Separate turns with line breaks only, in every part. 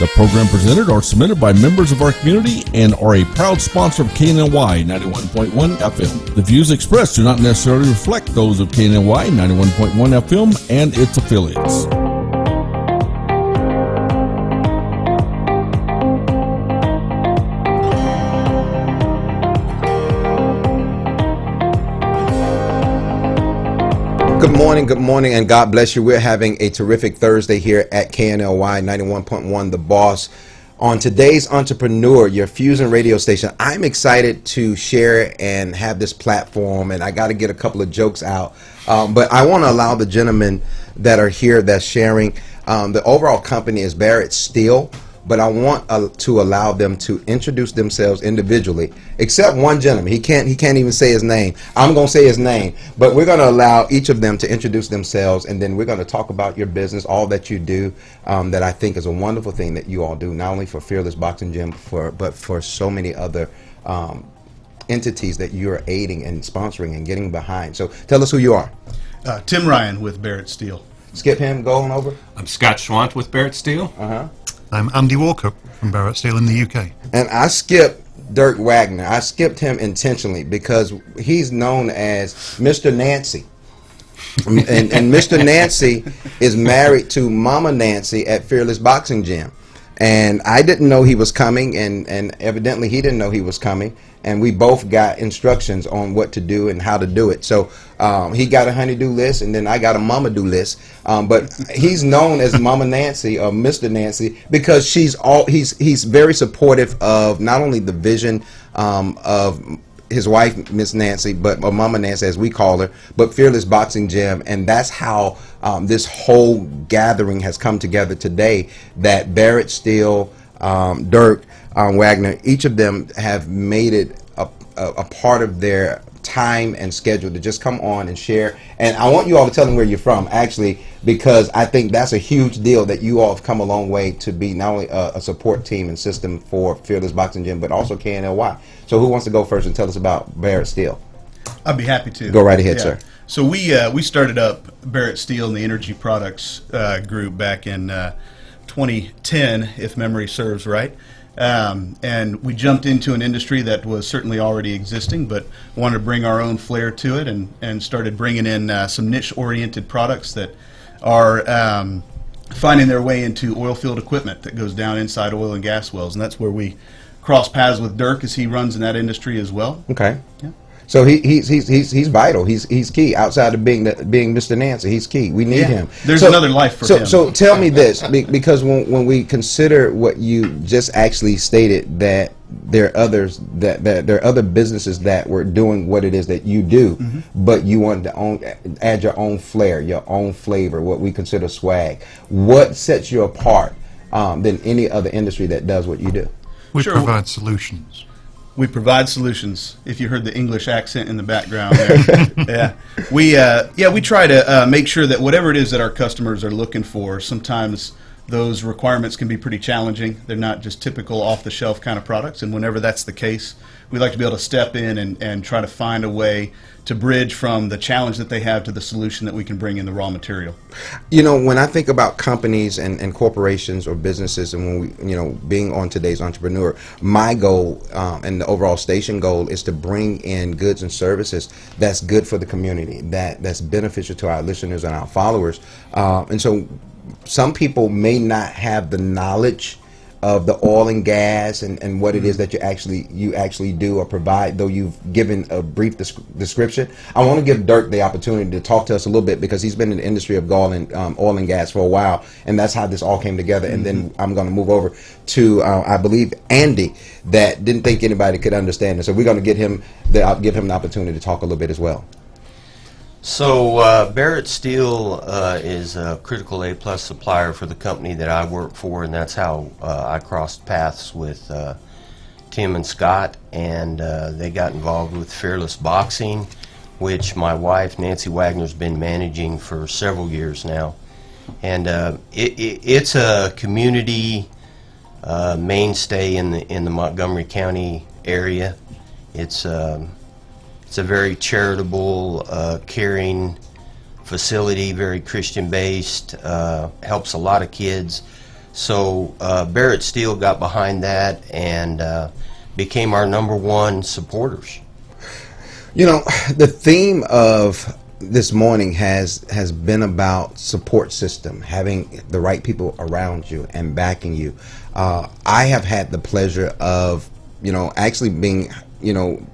The program presented or submitted by members of our community and are a proud sponsor of KNLY 91.1 FM. The views expressed do not necessarily reflect those of KNLY 91.1 FM and its affiliates.
Good morning, and God bless you. We're having a terrific Thursday here at KNLY 91.1 The Boss. On today's Entrepreneur, your Fusion radio station, I'm excited to share and have this platform, and I got to get a couple of jokes out. But I want to allow the gentlemen that are here that's sharing. The overall company is Barrett Steel. But I want to allow them to introduce themselves individually, except one gentleman. He can't even say his name. I'm going to say his name, but we're going to allow each of them to introduce themselves, and then we're going to talk about your business, all that you do, that I think is a wonderful thing that you all do, not only for Fearless Boxing Gym, but for so many other entities that you're aiding and sponsoring and getting behind. So tell us who you are.
Tim Ryan with Barrett Steel.
Skip him, go on over.
I'm Scott Schwant with Barrett Steel.
I'm Andy Walker from Barrett Steel in the UK.
And I skipped Dirk Wagner. I skipped him intentionally because he's known as Mr. Nancy. and Mr. Nancy is married to Mama Nancy at Fearless Boxing Gym. And I didn't know he was coming, and evidently he didn't know he was coming. And we both got instructions on what to do and how to do it. So he got a honey-do list, and then I got a mama-do list. But he's known as Mama Nancy or Mr. Nancy because he's very supportive of not only the vision of his wife, Miss Nancy, but Mama Nancy, as we call her, but Fearless Boxing Gym. And that's how this whole gathering has come together today, that Barrett Steel, Dirk Wagner, each of them have made it a part of their time and schedule to just come on and share. And I want you all to tell them where you're from, actually, because I think that's a huge deal that you all have come a long way to be not only a support team and system for Fearless Boxing Gym, but also KNLY. So who wants to go first and tell us about Barrett Steel?
I'd be happy to.
Go right ahead, sir.
So we started up Barrett Steel and the Energy Products group back in 2010, if memory serves right. And we jumped into an industry that was certainly already existing, but wanted to bring our own flair to it, and started bringing in some niche-oriented products that are finding their way into oil field equipment that goes down inside oil and gas wells, and that's where we cross paths with Dirk, as he runs in that industry as well.
Okay.
Yeah.
So he's vital. He's key. Outside of being Mr. Nancy, he's key. We need him.
There's another life for him.
So tell me this, because when we consider what you just actually stated, that there are others that there are other businesses that were doing what it is that you do, but you wanted to add your own flair, your own flavor, what we consider swag. What sets you apart than any other industry that does what you do?
We provide solutions.
We provide solutions. If you heard the English accent in the background there. We try to make sure that whatever it is that our customers are looking for, sometimes those requirements can be pretty challenging. They're not just typical off-the-shelf kind of products, and whenever that's the case, we like to be able to step in and try to find a way to bridge from the challenge that they have to the solution that we can bring in the raw material.
You know, when I think about companies and corporations or businesses, and when we, being on today's Entrepreneur, my goal and the overall station goal is to bring in goods and services that's good for the community, that's beneficial to our listeners and our followers. And so some people may not have the knowledge of the oil and gas and what it is that you actually do or provide, though you've given a brief description. I want to give Dirk the opportunity to talk to us a little bit, because he's been in the industry of oil and gas for a while, and that's how this all came together. And then I'm going to move over to I believe Andy, that didn't think anybody could understand it. So we're going to give him the opportunity to talk a little bit as well.
So Barrett Steel is a critical A+ supplier for the company that I work for, and that's how I crossed paths with Tim and Scott, and they got involved with Fearless Boxing, which my wife Nancy Wagner's been managing for several years now. And it's a community mainstay in the Montgomery County area. It's a very charitable, caring facility, very Christian-based, helps a lot of kids. So Barrett Steel got behind that and became our #1 supporters.
You know, the theme of this morning has been about support system, having the right people around you and backing you. I have had the pleasure of, actually being,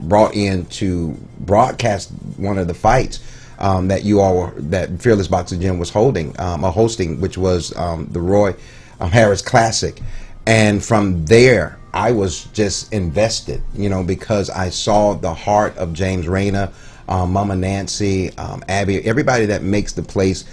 brought in to broadcast one of the fights that Fearless Boxing Gym was hosting, which was the Roy Harris Classic. And from there, I was just invested, because I saw the heart of James Rayner, Mama Nancy, Abby, everybody that makes the place,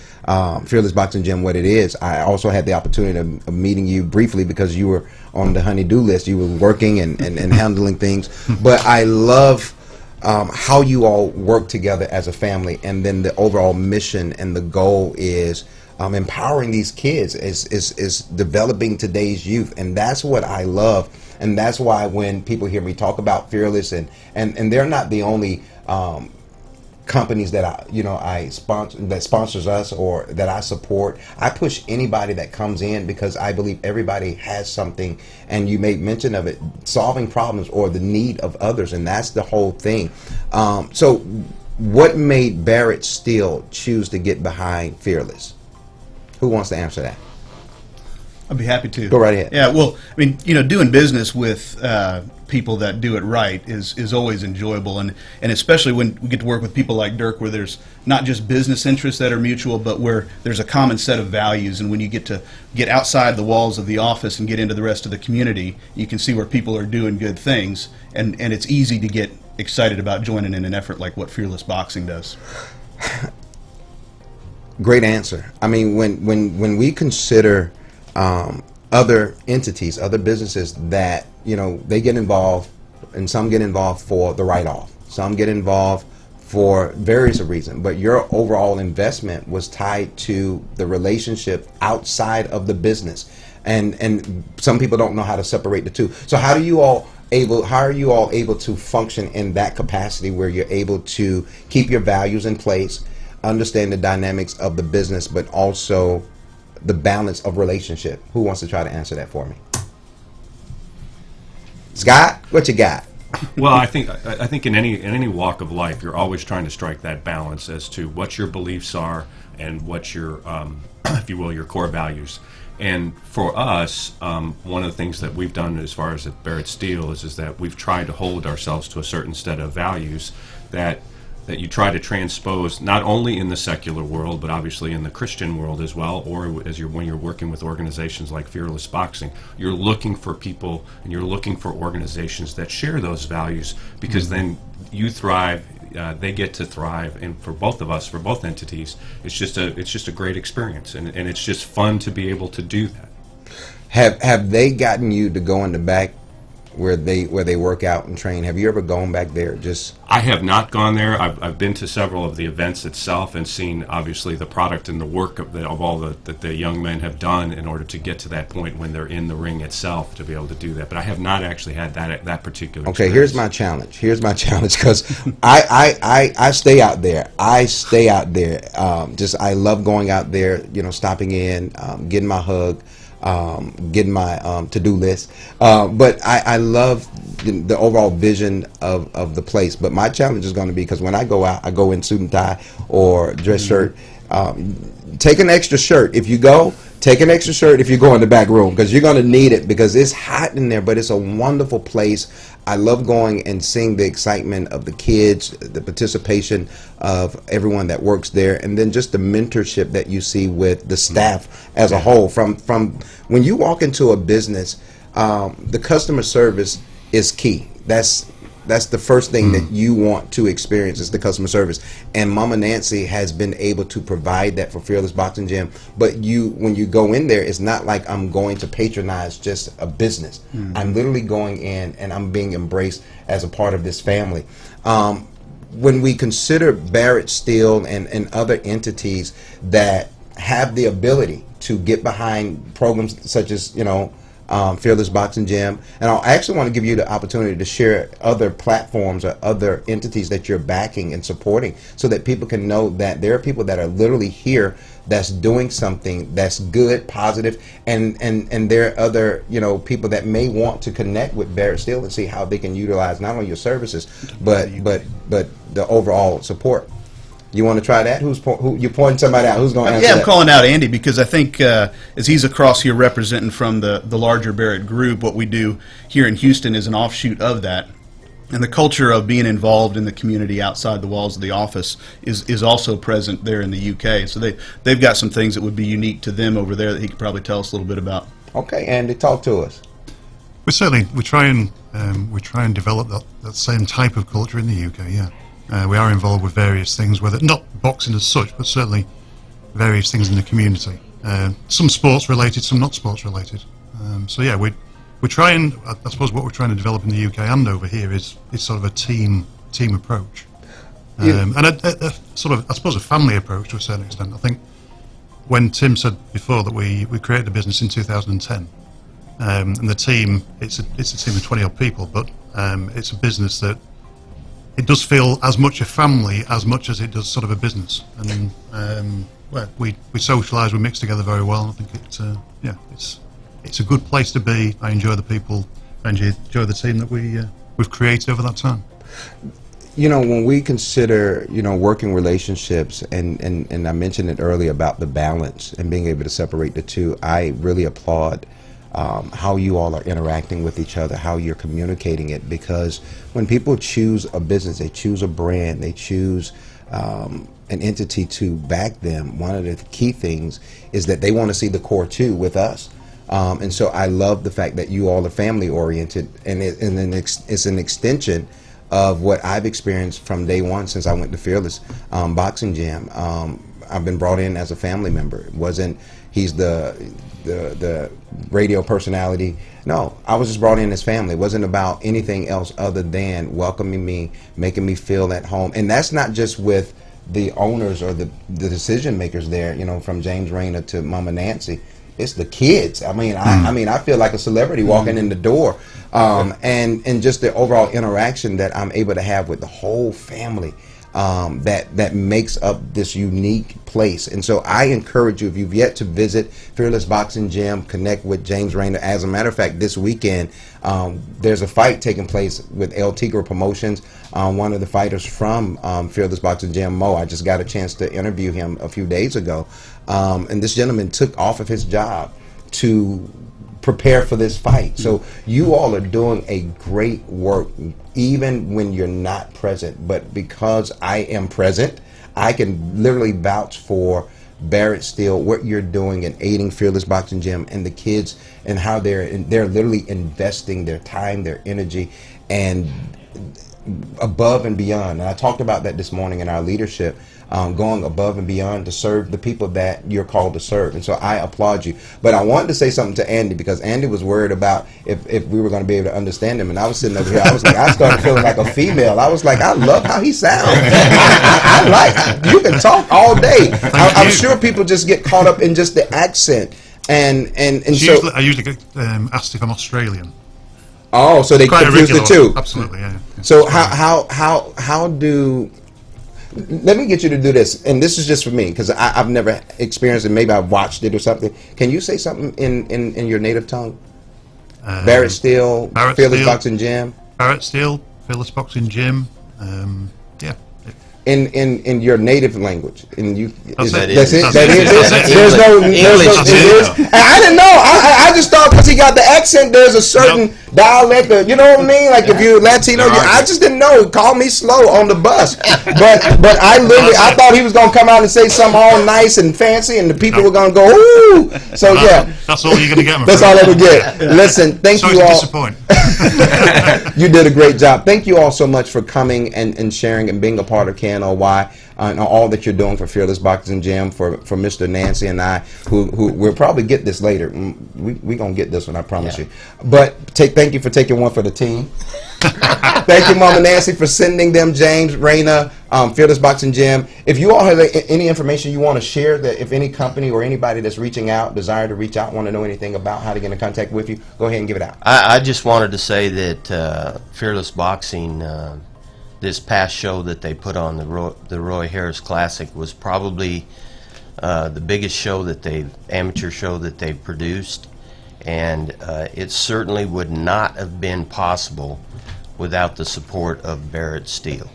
Fearless Boxing Gym, what it is. I also had the opportunity of meeting you briefly because you were on the honey-do list. You were working and handling things. But I love how you all work together as a family, and then the overall mission and the goal is empowering these kids, is developing today's youth, and that's what I love. And that's why when people hear me talk about Fearless, and they're not the only companies that I sponsor, that sponsors us or that I support. I push anybody that comes in because I believe everybody has something, and you made mention of it, solving problems or the need of others, and that's the whole thing. So what made Barrett Steel choose to get behind Fearless? Who wants to answer that?
I'd be happy to.
Go right ahead.
Yeah, well, I mean, doing business with people that do it right is always enjoyable, and especially when we get to work with people like Dirk, where there's not just business interests that are mutual, but where there's a common set of values. And when you get outside the walls of the office and get into the rest of the community, you can see where people are doing good things, and it's easy to get excited about joining in an effort like what Fearless Boxing does.
Great answer. I mean, when we consider other entities, other businesses that, they get involved, and some get involved for the write-off. Some get involved for various reasons, but your overall investment was tied to the relationship outside of the business. And some people don't know how to separate the two. So how are you all able to function in that capacity where you're able to keep your values in place, understand the dynamics of the business, but also the balance of relationship? Who wants to try to answer that for me? Scott, what you got?
Well, I think in any walk of life, you're always trying to strike that balance as to what your beliefs are and what your, if you will, your core values. And for us, one of the things that we've done as far as at Barrett Steel is that we've tried to hold ourselves to a certain set of values that you try to transpose not only in the secular world, but obviously in the Christian world as well, or when you're working with organizations like Fearless Boxing, you're looking for people and you're looking for organizations that share those values, because then you thrive, they get to thrive, and for both of us, for both entities, it's just a great experience, and it's just fun to be able to do that.
Have they gotten you to go in the back where they work out and train? Have you ever gone back there?
I have not gone there. I've been to several of the events itself and seen obviously the product and the work of all that the young men have done in order to get to that point when they're in the ring itself to be able to do that. But I have not actually had that particular
Okay,
experience.
here's my challenge because I stay out there. I love going out there, stopping in, getting my hug, getting my to-do list, but I love the overall vision of the place. But my challenge is going to be, because when I go out, I go in suit and tie or dress shirt. Take an extra shirt if you go. Take an extra shirt if you go in the back room, because you're going to need it, because it's hot in there, but it's a wonderful place. I love going and seeing the excitement of the kids, the participation of everyone that works there, and then just the mentorship that you see with the staff as a whole. From when you walk into a business, the customer service is key. That's the first thing that you want to experience, is the customer service. And Mama Nancy has been able to provide that for Fearless Boxing Gym. But when you go in there, it's not like I'm going to patronize just a business. I'm literally going in and I'm being embraced as a part of this family. When we consider Barrett Steel and other entities that have the ability to get behind programs such as, Fearless Boxing Gym. And I actually want to give you the opportunity to share other platforms or other entities that you're backing and supporting, so that people can know that there are people that are literally here that's doing something that's good, positive, and there are other, you know, people that may want to connect with Barrett Steel and see how they can utilize not only your services but the overall support. You want to try that? Who you pointing somebody out? Who's going to answer
Yeah, I'm
that?
calling out Andy because I think as he's across here representing from the larger Barrett group, what we do here in Houston is an offshoot of that. And the culture of being involved in the community outside the walls of the office is also present there in the UK. So they've got some things that would be unique to them over there that he could probably tell us a little bit about.
Okay, Andy, talk to us.
We try and develop that same type of culture in the UK. Yeah, we are involved with various things, whether not boxing as such, but certainly various things in the community. Some sports related, some not sports related. So yeah, we try and, I suppose what we're trying to develop in the UK and over here is sort of a team approach, and a sort of, I suppose, a family approach to a certain extent. I think when Tim said before that we created a business in 2010, and the team, it's a team of 20 odd people, but it's a business that it does feel as much a family as much as it does sort of a business, and well, we socialise, we mix together very well. I think it's a good place to be. I enjoy the people, I enjoy the team that we've created over that time.
You know, when we consider, you know, working relationships, and I mentioned it earlier about the balance and being able to separate the two, I really applaud how you all are interacting with each other, how you're communicating it, because when people choose a business, they choose a brand, they choose an entity to back them, one of the key things is that they want to see the core too with us. And so I love the fact that you all are family oriented, and it's an extension of what I've experienced from day one since I went to Fearless Boxing Gym. I've been brought in as a family member. It wasn't he's the radio personality. No, I was just brought in as family. It wasn't about anything else other than welcoming me, making me feel at home. And that's not just with the owners or the decision makers there, you know, from James Rayner to Mama Nancy. It's the kids. I mean, I feel like a celebrity walking in the door, and just the overall interaction that I'm able to have with the whole family, that makes up this unique place. And so I encourage you, if you've yet to visit Fearless Boxing Gym, connect with James Rayner. As a matter of fact, this weekend there's a fight taking place with El Tigre Promotions. One of the fighters from Fearless Boxing Gym, Mo, I just got a chance to interview him a few days ago. And this gentleman took off of his job to prepare for this fight. So you all are doing a great work, even when you're not present. But because I am present, I can literally vouch for Barrett Steel, what you're doing and aiding Fearless Boxing Gym and the kids, and how they're literally investing their time, their energy, and above and beyond. And I talked about that this morning in our leadership, going above and beyond to serve the people that you're called to serve. And so I applaud you. But I wanted to say something to Andy, because Andy was worried about if we were going to be able to understand him. And I was sitting over here, I was like, I started feeling like a female. I was like, I love how he sounds. I like, you can talk all day. I'm sure people just get caught up in just the accent. And so
I usually get asked if I'm Australian.
Oh, so they confuse the two.
Absolutely, yeah.
So how do? Let me get you to do this, and this is just for me, because I've never experienced it. Maybe I've watched it or something. Can you say something in your native tongue? Barrett Steel, Fearless Boxing Gym.
Barrett Steel, Fearless Boxing Gym. Yeah.
In your native language, and you
That's it.
There's no English. I didn't know. I just thought because he got the accent, there's a certain dialect. You know what I mean? Like if you're Latino, I just didn't know. Call me slow on the bus, but I thought he was gonna come out and say something all nice and fancy, and the people were gonna go ooh. So yeah,
that's all you're gonna get.
That's all they would get. Listen, thank you all.
Disappoint.
You did a great job. Thank you all so much for coming and sharing and being a part of KNOY and all that you're doing for Fearless Boxing Gym, for Mr. Nancy and I, who we'll probably get this later. We're going to get this one, I promise you. But thank you for taking one for the team. Thank you, Mama Nancy, for sending them James Rayner, Fearless Boxing Gym. If you all have any information you want to share, that if any company or anybody that's reaching out, desire to reach out, want to know anything about how to get in contact with you, go ahead and give it out.
I just wanted to say that Fearless Boxing, this past show that they put on the Roy Harris Classic was probably the biggest show that amateur show that they've produced, and it certainly would not have been possible without the support of Barrett Steel.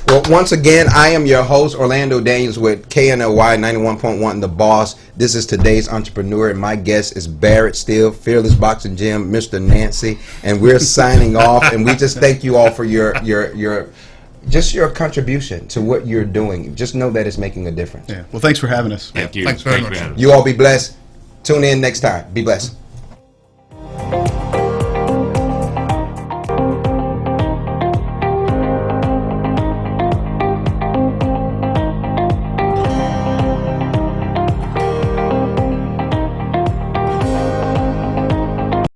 Well, once again, I am your host, Orlando Daniels, with KNLY 91.1, The Boss. This is today's entrepreneur, and my guest is Barrett Steele, Fearless Boxing Gym, Mr. Nancy, and we're signing off. And we just thank you all for your contribution to what you're doing. Just know that it's making a difference.
Yeah. Well, thanks for having us.
Thank you.
Thanks very much.
for having us.
You all be blessed. Tune in next time. Be blessed.